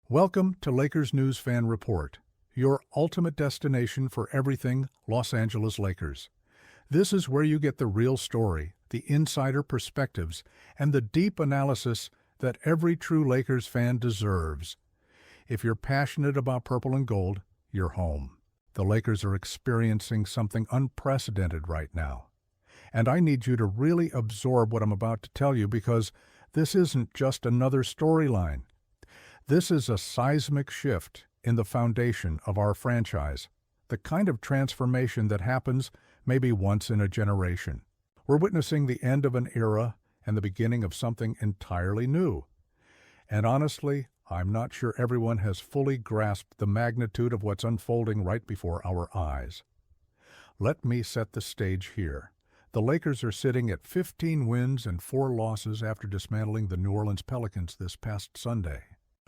Welcome to Lakers News Fan Report, your ultimate destination for everything Los Angeles Lakers. This is where you get the real story, the insider perspectives, and the deep analysis that every true Lakers fan deserves. If you're passionate about purple and gold, you're home. The Lakers are experiencing something unprecedented right now. And I need you to really absorb what I'm about to tell you because this isn't just another storyline. This is a seismic shift in the foundation of our franchise, the kind of transformation that happens maybe once in a generation. We're witnessing the end of an era and the beginning of something entirely new. And honestly, I'm not sure everyone has fully grasped the magnitude of what's unfolding right before our eyes. Let me set the stage here. The Lakers are sitting at 15 wins and 4 losses after dismantling the New Orleans Pelicans this past Sunday.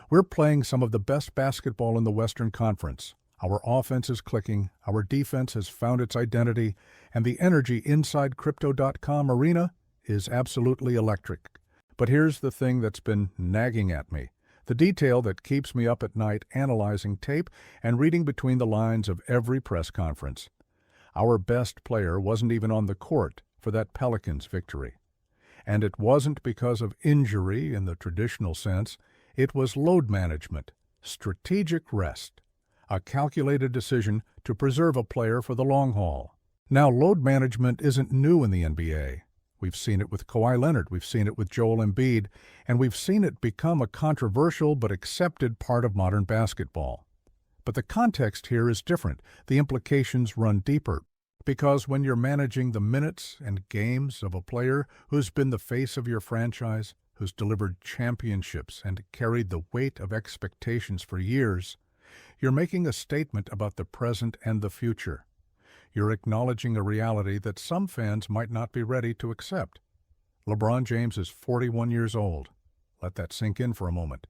We're playing some of the best basketball in the Western Conference. Our offense is clicking, our defense has found its identity, and the energy inside Crypto.com arena is absolutely electric. But here's the thing that's been nagging at me, the detail that keeps me up at night analyzing tape and reading between the lines of every press conference. Our best player wasn't even on the court for that Pelicans victory. And it wasn't because of injury in the traditional sense. It was load management, strategic rest, a calculated decision to preserve a player for the long haul. Now, load management isn't new in the NBA. We've seen it with Kawhi Leonard, we've seen it with Joel Embiid, and we've seen it become a controversial but accepted part of modern basketball. But the context here is different. The implications run deeper. Because when you're managing the minutes and games of a player who's been the face of your franchise, who's delivered championships and carried the weight of expectations for years, you're making a statement about the present and the future. You're acknowledging a reality that some fans might not be ready to accept. LeBron James is 41 years old. Let that sink in for a moment.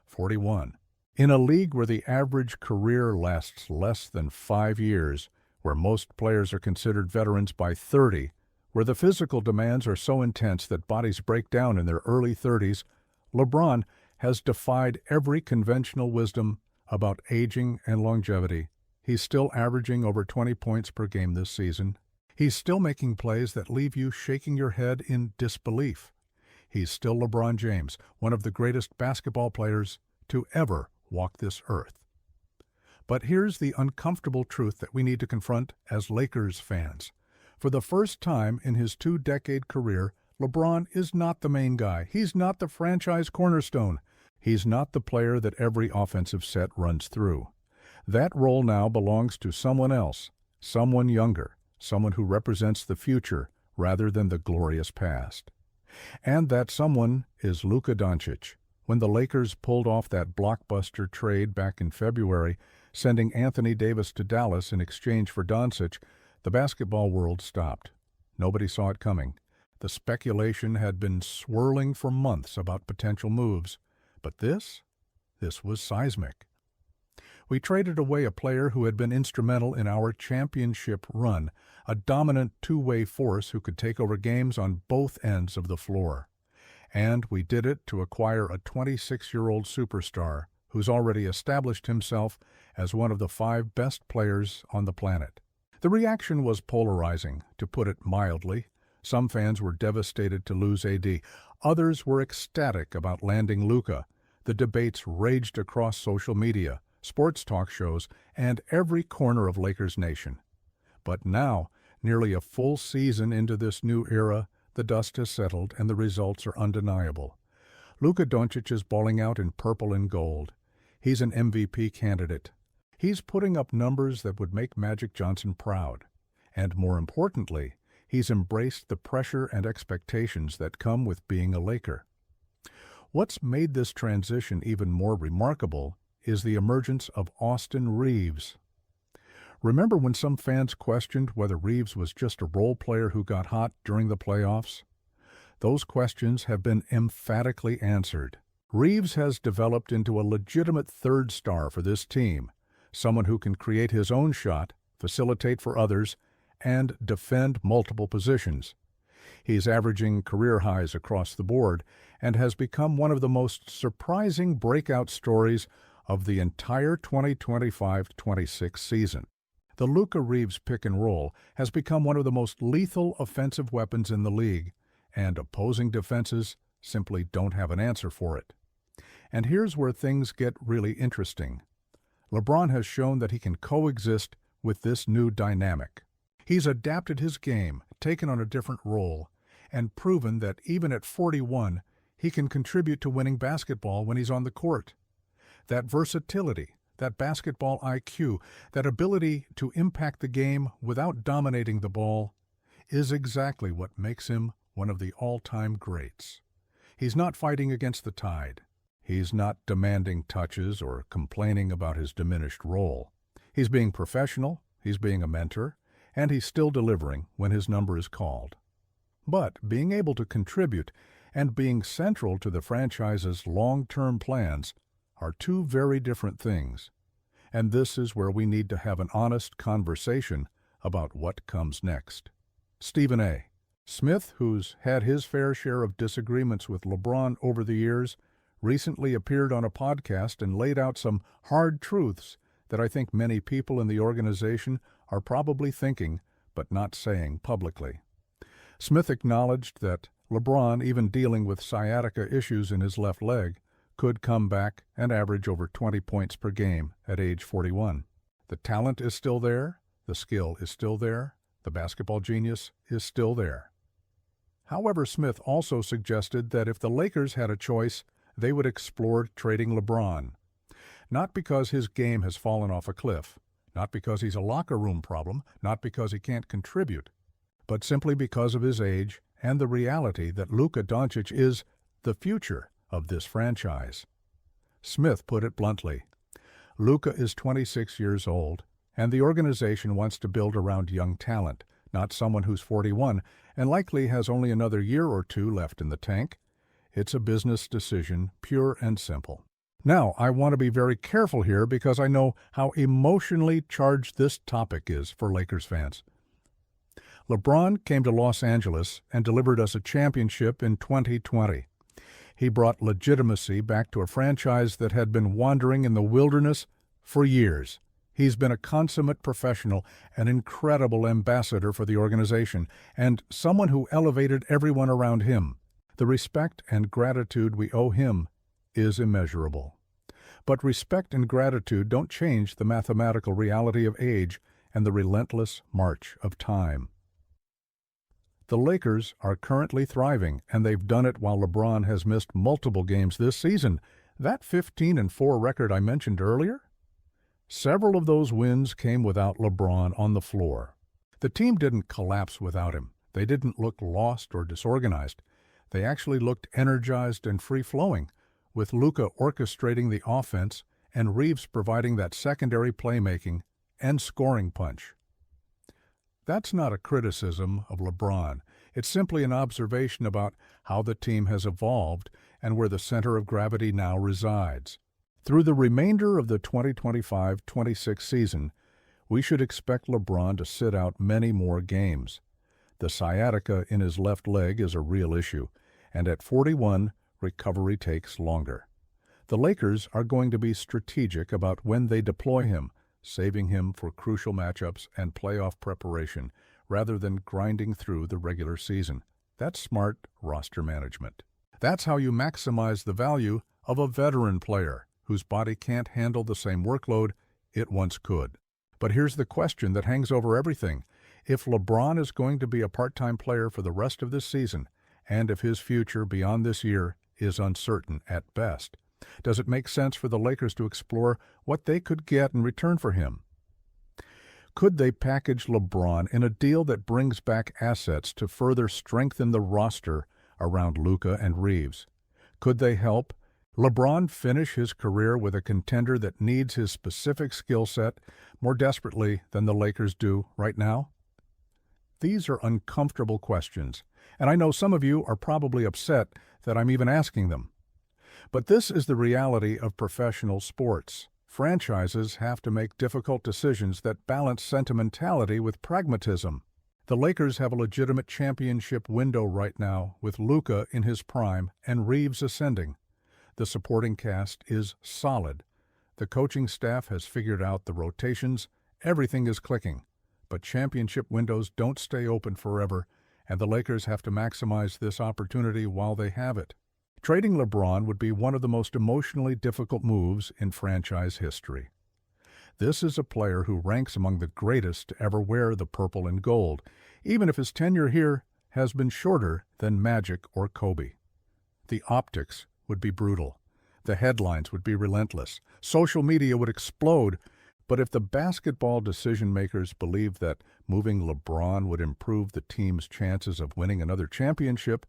41. In a league where the average career lasts less than 5 years, where most players are considered veterans by 30, where the physical demands are so intense that bodies break down in their early 30s, LeBron has defied every conventional wisdom about aging and longevity. He's still averaging over 20 points per game this season. He's still making plays that leave you shaking your head in disbelief. He's still LeBron James, one of the greatest basketball players to ever walk this earth. But here's the uncomfortable truth that we need to confront as Lakers fans. For the first time in his 2-decade career, LeBron is not the main guy. He's not the franchise cornerstone. He's not the player that every offensive set runs through. That role now belongs to someone else, someone younger, someone who represents the future rather than the glorious past. And that someone is Luka Doncic. When the Lakers pulled off that blockbuster trade back in February, sending Anthony Davis to Dallas in exchange for Doncic, the basketball world stopped. Nobody saw it coming. The speculation had been swirling for months about potential moves. But this was seismic. We traded away a player who had been instrumental in our championship run, a dominant two-way force who could take over games on both ends of the floor. And we did it to acquire a 26-year-old superstar who's already established himself as one of the 5 best players on the planet. The reaction was polarizing, to put it mildly. Some fans were devastated to lose AD. Others were ecstatic about landing Luka. The debates raged across social media, sports talk shows, and every corner of Lakers Nation. But now, nearly a full season into this new era, the dust has settled and the results are undeniable. Luka Doncic is balling out in purple and gold. He's an MVP candidate. He's putting up numbers that would make Magic Johnson proud. And more importantly, he's embraced the pressure and expectations that come with being a Laker. What's made this transition even more remarkable is the emergence of Austin Reeves. Remember when some fans questioned whether Reeves was just a role player who got hot during the playoffs? Those questions have been emphatically answered. Reeves has developed into a legitimate third star for this team, someone who can create his own shot, facilitate for others, and defend multiple positions. He's averaging career highs across the board and has become one of the most surprising breakout stories of the entire 2025-26 season. The Luka Reeves pick and roll has become one of the most lethal offensive weapons in the league, and opposing defenses simply don't have an answer for it. And here's where things get really interesting. LeBron has shown that he can coexist with this new dynamic. He's adapted his game, taken on a different role, and proven that even at 41, he can contribute to winning basketball when he's on the court. That versatility, that basketball IQ, that ability to impact the game without dominating the ball, is exactly what makes him one of the all-time greats. He's not fighting against the tide. He's not demanding touches or complaining about his diminished role. He's being professional, he's being a mentor, and he's still delivering when his number is called. But being able to contribute and being central to the franchise's long-term plans are two very different things. And this is where we need to have an honest conversation about what comes next. Stephen A. Smith, who's had his fair share of disagreements with LeBron over the years, recently appeared on a podcast and laid out some hard truths that I think many people in the organization are probably thinking but not saying publicly. Smith acknowledged that LeBron, even dealing with sciatica issues in his left leg, could come back and average over 20 points per game at age 41. The talent is still there, the skill is still there, the basketball genius is still there. However, Smith also suggested that if the Lakers had a choice, they would explore trading LeBron. Not because his game has fallen off a cliff, not because he's a locker room problem, not because he can't contribute, but simply because of his age and the reality that Luka Doncic is the future of this franchise. Smith put it bluntly, Luka is 26 years old, and the organization wants to build around young talent, not someone who's 41 and likely has only another year or two left in the tank. It's a business decision, pure and simple. Now, I want to be very careful here because I know how emotionally charged this topic is for Lakers fans. LeBron came to Los Angeles and delivered us a championship in 2020. He brought legitimacy back to a franchise that had been wandering in the wilderness for years. He's been a consummate professional, an incredible ambassador for the organization, and someone who elevated everyone around him. The respect and gratitude we owe him is immeasurable. But respect and gratitude don't change the mathematical reality of age and the relentless march of time. The Lakers are currently thriving, and they've done it while LeBron has missed multiple games this season. That 15-4 record I mentioned earlier? Several of those wins came without LeBron on the floor. The team didn't collapse without him. They didn't look lost or disorganized. They actually looked energized and free-flowing, with Luka orchestrating the offense and Reeves providing that secondary playmaking and scoring punch. That's not a criticism of LeBron. It's simply an observation about how the team has evolved and where the center of gravity now resides. Through the remainder of the 2025-26 season, we should expect LeBron to sit out many more games. The sciatica in his left leg is a real issue, and at 41, recovery takes longer. The Lakers are going to be strategic about when they deploy him, saving him for crucial matchups and playoff preparation rather than grinding through the regular season. That's smart roster management. That's how you maximize the value of a veteran player whose body can't handle the same workload it once could. But here's the question that hangs over everything. If LeBron is going to be a part-time player for the rest of this season, and if his future beyond this year is uncertain at best, does it make sense for the Lakers to explore what they could get in return for him? Could they package LeBron in a deal that brings back assets to further strengthen the roster around Luka and Reeves? Could they help LeBron finish his career with a contender that needs his specific skill set more desperately than the Lakers do right now? These are uncomfortable questions, and I know some of you are probably upset that I'm even asking them. But this is the reality of professional sports. Franchises have to make difficult decisions that balance sentimentality with pragmatism. The Lakers have a legitimate championship window right now with Luka in his prime and Reeves ascending. The supporting cast is solid. The coaching staff has figured out the rotations, everything is clicking. But championship windows don't stay open forever, and the Lakers have to maximize this opportunity while they have it. Trading LeBron would be one of the most emotionally difficult moves in franchise history. This is a player who ranks among the greatest to ever wear the purple and gold, even if his tenure here has been shorter than Magic or Kobe. The optics would be brutal. The headlines would be relentless. Social media would explode. But if the basketball decision-makers believe that moving LeBron would improve the team's chances of winning another championship,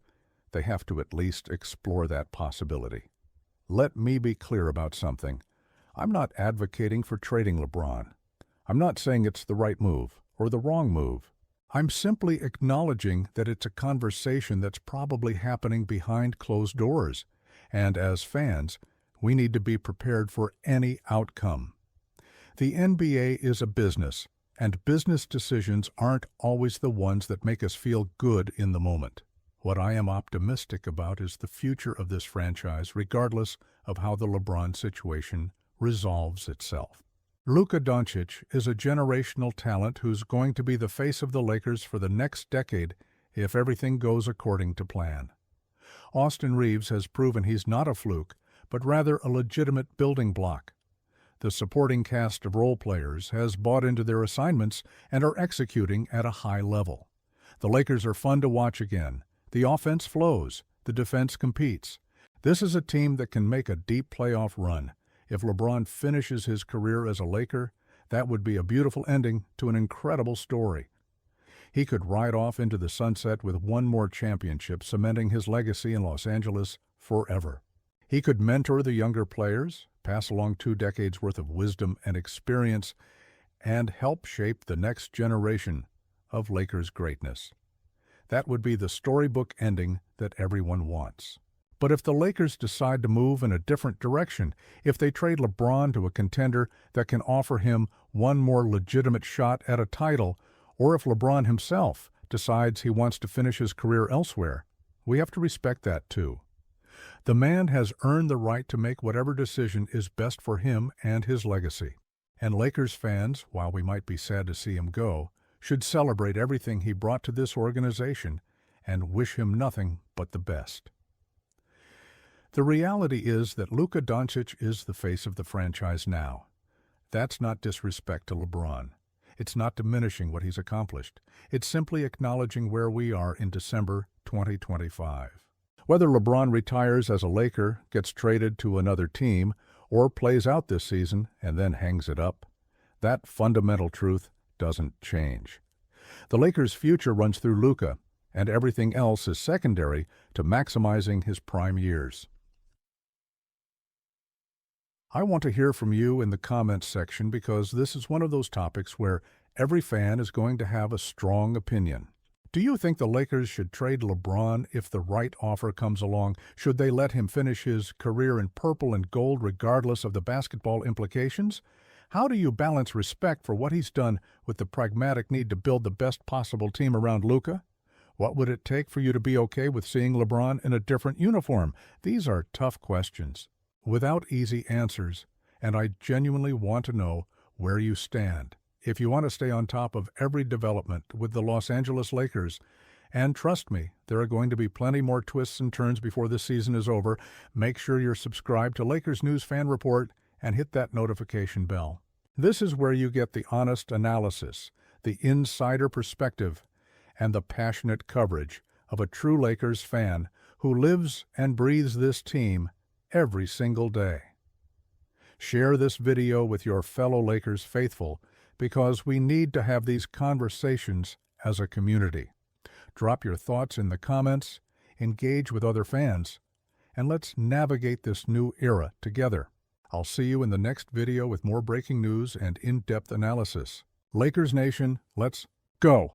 they have to at least explore that possibility. Let me be clear about something. I'm not advocating for trading LeBron. I'm not saying it's the right move or the wrong move. I'm simply acknowledging that it's a conversation that's probably happening behind closed doors, and as fans, we need to be prepared for any outcome. The NBA is a business, and business decisions aren't always the ones that make us feel good in the moment. What I am optimistic about is the future of this franchise, regardless of how the LeBron situation resolves itself. Luka Doncic is a generational talent who's going to be the face of the Lakers for the next decade if everything goes according to plan. Austin Reeves has proven he's not a fluke, but rather a legitimate building block. The supporting cast of role players has bought into their assignments and are executing at a high level. The Lakers are fun to watch again. The offense flows. The defense competes. This is a team that can make a deep playoff run. If LeBron finishes his career as a Laker, that would be a beautiful ending to an incredible story. He could ride off into the sunset with one more championship, cementing his legacy in Los Angeles forever. He could mentor the younger players, pass along 2 decades worth of wisdom and experience, and help shape the next generation of Lakers greatness. That would be the storybook ending that everyone wants. But if the Lakers decide to move in a different direction, if they trade LeBron to a contender that can offer him one more legitimate shot at a title, or if LeBron himself decides he wants to finish his career elsewhere, we have to respect that too. The man has earned the right to make whatever decision is best for him and his legacy. And Lakers fans, while we might be sad to see him go, should celebrate everything he brought to this organization and wish him nothing but the best. The reality is that Luka Doncic is the face of the franchise now. That's not disrespect to LeBron. It's not diminishing what he's accomplished. It's simply acknowledging where we are in December 2025. Whether LeBron retires as a Laker, gets traded to another team, or plays out this season and then hangs it up, that fundamental truth doesn't change. The Lakers' future runs through Luka, and everything else is secondary to maximizing his prime years. I want to hear from you in the comments section because this is one of those topics where every fan is going to have a strong opinion. Do you think the Lakers should trade LeBron if the right offer comes along? Should they let him finish his career in purple and gold regardless of the basketball implications? How do you balance respect for what he's done with the pragmatic need to build the best possible team around Luka? What would it take for you to be okay with seeing LeBron in a different uniform? These are tough questions, without easy answers, and I genuinely want to know where you stand. If you want to stay on top of every development with the Los Angeles Lakers, and trust me, there are going to be plenty more twists and turns before this season is over, make sure you're subscribed to Lakers News Fan Report and hit that notification bell. This is where you get the honest analysis, the insider perspective, and the passionate coverage of a true Lakers fan who lives and breathes this team every single day. Share this video with your fellow Lakers faithful because we need to have these conversations as a community. Drop your thoughts in the comments, engage with other fans, and let's navigate this new era together. I'll see you in the next video with more breaking news and in-depth analysis. Lakers Nation, let's go!